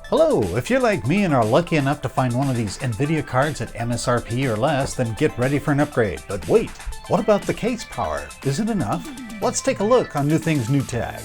Hello! If you're like me and are lucky enough to find one of these NVIDIA cards at MSRP or less, then get ready for an upgrade. But wait, what about the case power? Is it enough? Let's take a look on New Things New Tech.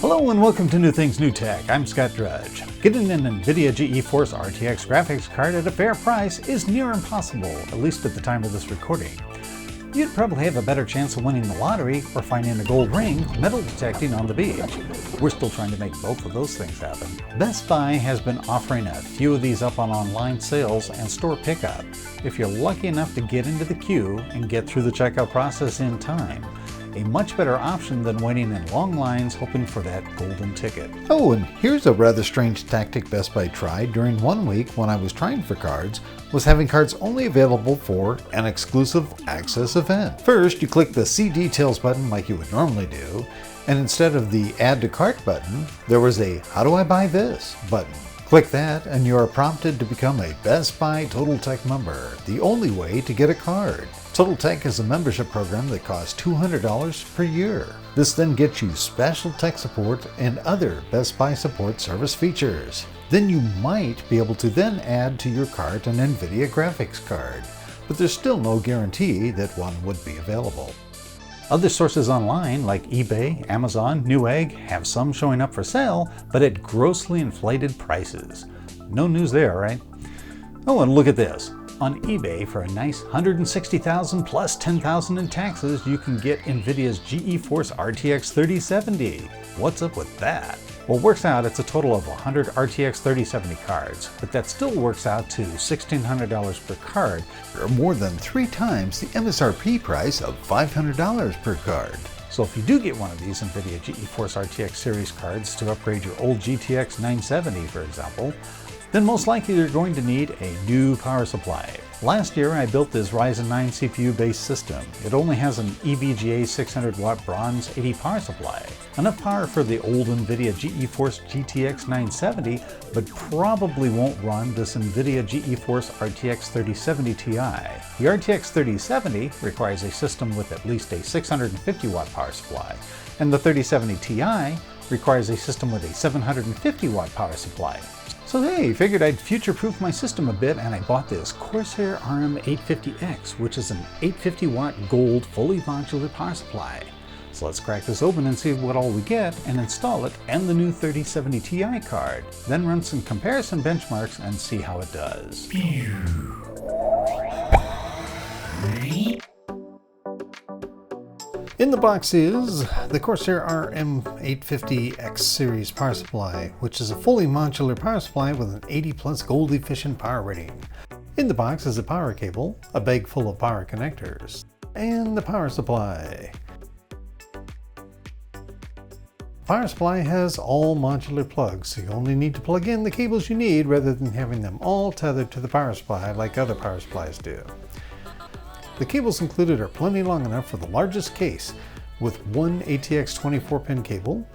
Hello and welcome to New Things New Tech. I'm Scott Drudge. Getting an NVIDIA GeForce RTX graphics card at a fair price is near impossible, at least at the time of this recording. You'd probably have a better chance of winning the lottery or finding a gold ring metal detecting on the beach. We're still trying to make both of those things happen. Best Buy has been offering a few of these up on online sales and store pickup. If you're lucky enough to get into the queue and get through the checkout process in time, a much better option than waiting in long lines hoping for that golden ticket. Oh, and here's a rather strange tactic Best Buy tried during 1 week when I was trying for cards, was having cards only available for an exclusive access event. First, you click the See Details button like you would normally do, and instead of the Add to Cart button, there was a How do I buy this button. Click that and you are prompted to become a Best Buy Total Tech member, the only way to get a card. Total Tech is a membership program that costs $200 per year. This then gets you special tech support and other Best Buy support service features. Then you might be able to then add to your cart an NVIDIA graphics card, but there's still no guarantee that one would be available. Other sources online like eBay, Amazon, Newegg have some showing up for sale, but at grossly inflated prices. No news there, right? Oh, and look at this. On eBay, for a nice $160,000 plus $10,000 in taxes, you can get NVIDIA's GeForce RTX 3070. What's up with that? Well, it works out it's a total of 100 RTX 3070 cards, but that still works out to $1,600 per card, or more than 3 times the MSRP price of $500 per card. So if you do get one of these NVIDIA GeForce RTX series cards to upgrade your old GTX 970, for example, then most likely you're going to need a new power supply. Last year I built this Ryzen 9 CPU based system. It only has an EVGA 600 watt bronze 80 power supply. Enough power for the old NVIDIA GeForce GTX 970, but probably won't run this NVIDIA GeForce RTX 3070 Ti. The RTX 3070 requires a system with at least a 650 watt power supply, and the 3070 Ti requires a system with a 750 watt power supply. So hey, figured I'd future-proof my system a bit and I bought this Corsair RM850x, which is an 850 watt gold fully modular power supply. So let's crack this open and see what all we get and install it and the new 3070 Ti card. Then run some comparison benchmarks and see how it does. In the box is the Corsair RM850x series power supply, which is a fully modular power supply with an 80 plus gold efficient power rating. In the box is a power cable, a bag full of power connectors, and the power supply. The power supply has all modular plugs, so you only need to plug in the cables you need rather than having them all tethered to the power supply like other power supplies do. The cables included are plenty long enough for the largest case, with 1 ATX 24-pin cable,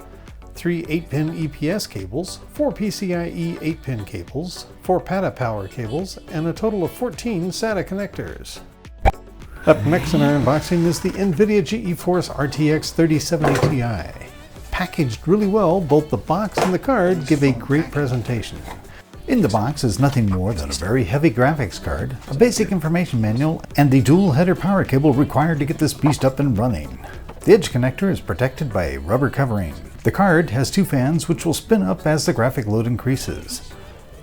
3 8-pin EPS cables, 4 PCIe 8-pin cables, 4 PATA power cables, and a total of 14 SATA connectors. Up next in our unboxing is the NVIDIA GeForce RTX 3070 Ti. Packaged really well, both the box and the card give a great presentation. In the box is nothing more than a very heavy graphics card, a basic information manual, and the dual header power cable required to get this beast up and running. The edge connector is protected by a rubber covering. The card has 2 fans which will spin up as the graphic load increases.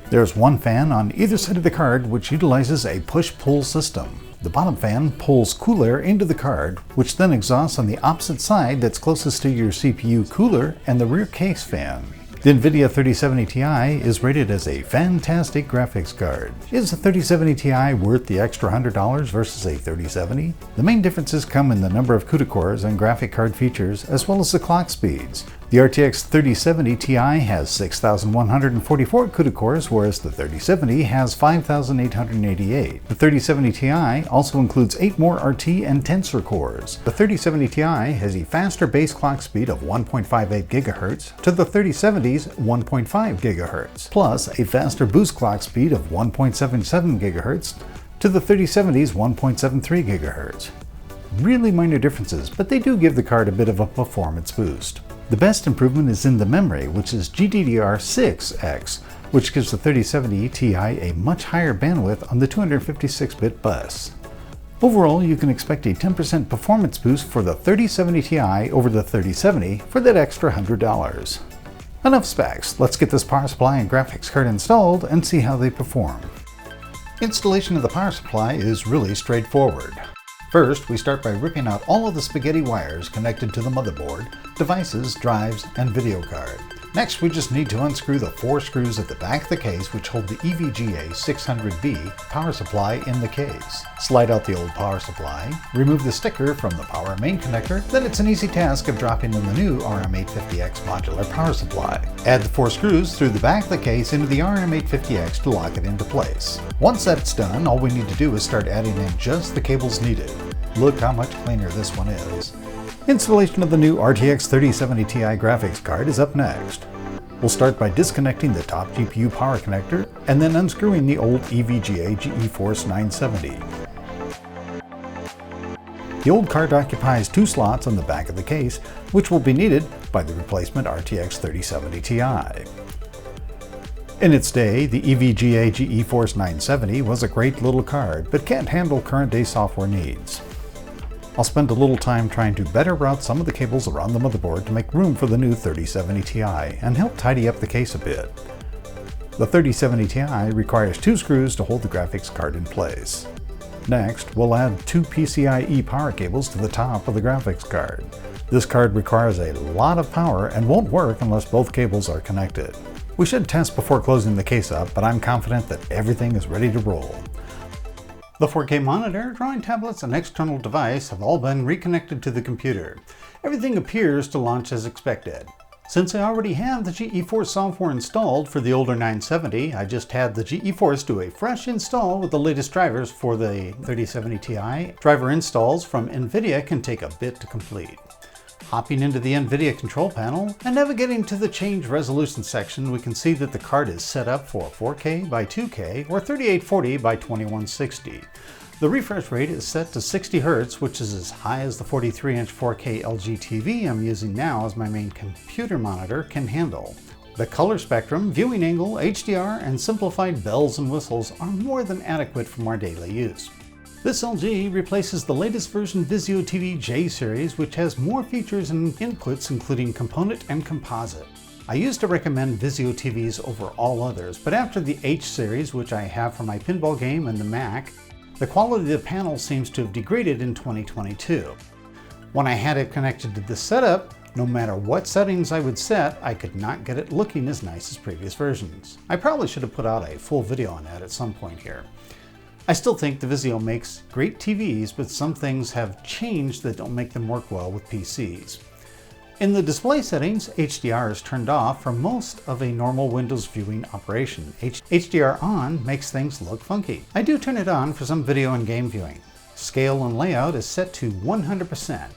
There's 1 fan on either side of the card which utilizes a push-pull system. The bottom fan pulls cool air into the card, which then exhausts on the opposite side that's closest to your CPU cooler and the rear case fan. The NVIDIA 3070 Ti is rated as a fantastic graphics card. Is the 3070 Ti worth the extra $100 versus a 3070? The main differences come in the number of CUDA cores and graphic card features, as well as the clock speeds. The RTX 3070 Ti has 6,144 CUDA cores, whereas the 3070 has 5,888. The 3070 Ti also includes 8 more RT and Tensor cores. The 3070 Ti has a faster base clock speed of 1.58 GHz to the 3070's 1.5 GHz, plus a faster boost clock speed of 1.77 GHz to the 3070's 1.73 GHz. really minor differences, but they do give the card a bit of a performance boost. The best improvement is in the memory, which is GDDR6X, which gives the 3070 Ti a much higher bandwidth on the 256-bit bus. Overall, you can expect a 10% performance boost for the 3070 Ti over the 3070 for that extra $100. Enough specs, let's get this power supply and graphics card installed and see how they perform. Installation of the power supply is really straightforward. First, we start by ripping out all of the spaghetti wires connected to the motherboard, devices, drives, and video card. Next, we just need to unscrew the 4 screws at the back of the case which hold the EVGA 600B power supply in the case. Slide out the old power supply, remove the sticker from the power main connector, then it's an easy task of dropping in the new RM850X modular power supply. Add the 4 screws through the back of the case into the RM850X to lock it into place. Once that's done, all we need to do is start adding in just the cables needed. Look how much cleaner this one is. Installation of the new RTX 3070 Ti graphics card is up next. We'll start by disconnecting the top GPU power connector and then unscrewing the old EVGA GeForce 970. The old card occupies 2 slots on the back of the case, which will be needed by the replacement RTX 3070 Ti. In its day, the EVGA GeForce 970 was a great little card, but can't handle current day software needs. I'll spend a little time trying to better route some of the cables around the motherboard to make room for the new 3070 Ti and help tidy up the case a bit. The 3070 Ti requires 2 screws to hold the graphics card in place. Next, we'll add 2 PCIe power cables to the top of the graphics card. This card requires a lot of power and won't work unless both cables are connected. We should test before closing the case up, but I'm confident that everything is ready to roll. The 4K monitor, drawing tablets, and external device have all been reconnected to the computer. Everything appears to launch as expected. Since I already have the GeForce software installed for the older 970, I just had the GeForce do a fresh install with the latest drivers for the 3070 Ti. Driver installs from NVIDIA can take a bit to complete. Hopping into the NVIDIA control panel and navigating to the change resolution section, we can see that the card is set up for 4K by 2K or 3840 by 2160. The refresh rate is set to 60 Hz, which is as high as the 43-inch 4K LG TV I'm using now as my main computer monitor can handle. The color spectrum, viewing angle, HDR, and simplified bells and whistles are more than adequate from our daily use. This LG replaces the latest version Vizio TV J series, which has more features and inputs including component and composite. I used to recommend Vizio TVs over all others, but after the H series, which I have for my pinball game and the Mac, the quality of the panel seems to have degraded in 2022. When I had it connected to this setup, no matter what settings I would set, I could not get it looking as nice as previous versions. I probably should have put out a full video on that at some point here. I still think the Vizio makes great TVs, but some things have changed that don't make them work well with PCs. In the display settings, HDR is turned off for most of a normal Windows viewing operation. HDR on makes things look funky. I do turn it on for some video and game viewing. Scale and layout is set to 100%.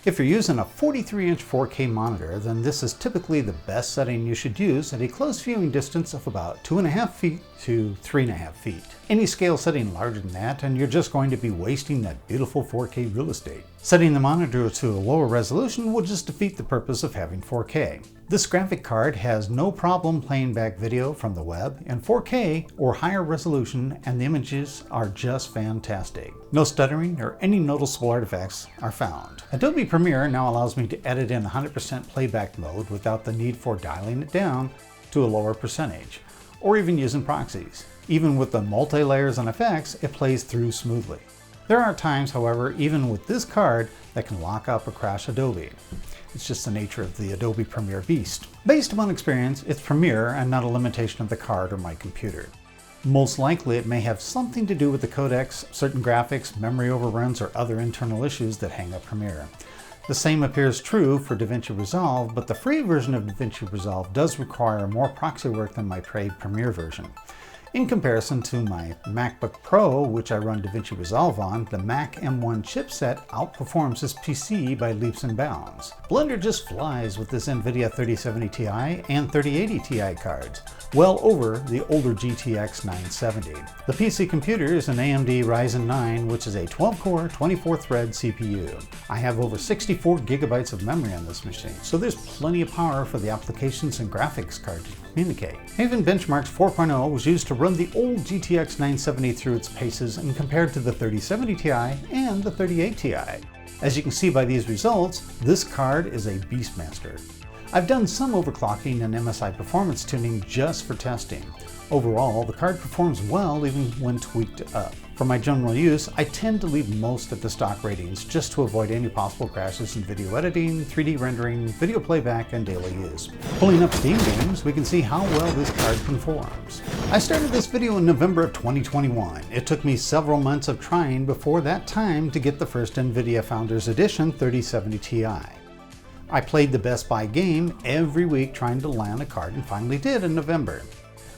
If you're using a 43-inch 4K monitor, then this is typically the best setting you should use at a close viewing distance of about 2.5 feet to 3.5 feet. Any scale setting larger than that, and you're just going to be wasting that beautiful 4K real estate. Setting the monitor to a lower resolution will just defeat the purpose of having 4K. This graphic card has no problem playing back video from the web in 4K or higher resolution, and the images are just fantastic. No stuttering or any noticeable artifacts are found. Adobe Premiere now allows me to edit in 100% playback mode without the need for dialing it down to a lower percentage, or even using proxies. Even with the multi-layers and effects, it plays through smoothly. There are times, however, even with this card, that can lock up or crash Adobe. It's just the nature of the Adobe Premiere beast. Based upon experience, it's Premiere and not a limitation of the card or my computer. Most likely it may have something to do with the codecs, certain graphics, memory overruns, or other internal issues that hang up Premiere. The same appears true for Davinci Resolve, but the free version of Davinci Resolve does require more proxy work than my paid Premiere version. In comparison to my MacBook Pro, which I run Davinci Resolve on, the Mac M1 chipset outperforms this PC by leaps and bounds. Blender just flies with this NVIDIA 3070 Ti and 3080 Ti cards. well over the older GTX 970. The PC computer is an AMD Ryzen 9, which is a 12-core, 24-thread CPU. I have over 64 gigabytes of memory on this machine, so there's plenty of power for the applications and graphics card to communicate. Haven Benchmarks 4.0 was used to run the old GTX 970 through its paces and compared to the 3070 Ti and the 3080 Ti. As you can see by these results, this card is a beastmaster. I've done some overclocking and MSI performance tuning just for testing. Overall, the card performs well even when tweaked up. For my general use, I tend to leave most of the stock ratings just to avoid any possible crashes in video editing, 3D rendering, video playback, and daily use. Pulling up Steam games, we can see how well this card performs. I started this video in November of 2021. It took me several months of trying before that time to get the first NVIDIA Founders Edition 3070 Ti. I played the Best Buy game every week trying to land a card and finally did in November.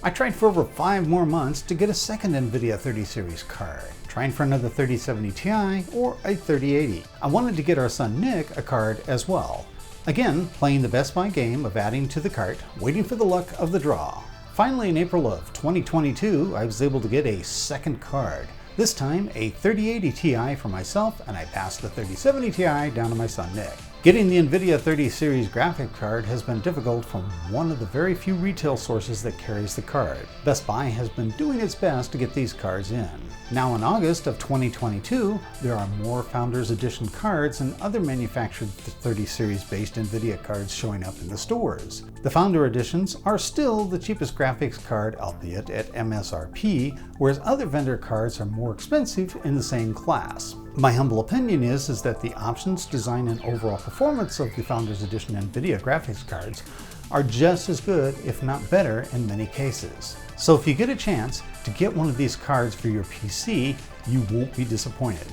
I tried for over 5 more months to get a second NVIDIA 30 series card, trying for another 3070 Ti or a 3080. I wanted to get our son Nick a card as well. Again, playing the Best Buy game of adding to the cart, waiting for the luck of the draw. Finally, in April of 2022, I was able to get a second card. This time, a 3080 Ti for myself, and I passed the 3070 Ti down to my son Nick. Getting the NVIDIA 30 series graphic card has been difficult from one of the very few retail sources that carries the card. Best Buy has been doing its best to get these cards in. Now in August of 2022, there are more Founders Edition cards and other manufactured 30 series based NVIDIA cards showing up in the stores. The Founder Editions are still the cheapest graphics card, albeit at MSRP, whereas other vendor cards are more expensive in the same class. My humble opinion is that the options, design, and overall performance of the Founders Edition NVIDIA graphics cards are just as good, if not better, in many cases. So if you get a chance to get one of these cards for your PC, you won't be disappointed.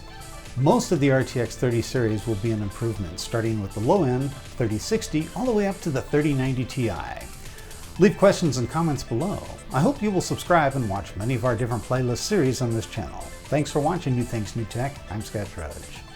Most of the RTX 30 series will be an improvement, starting with the low-end 3060 all the way up to the 3090 Ti. Leave questions and comments below. I hope you will subscribe and watch many of our different playlist series on this channel. Thanks for watching New Things New Tech. I'm Scott Drudge.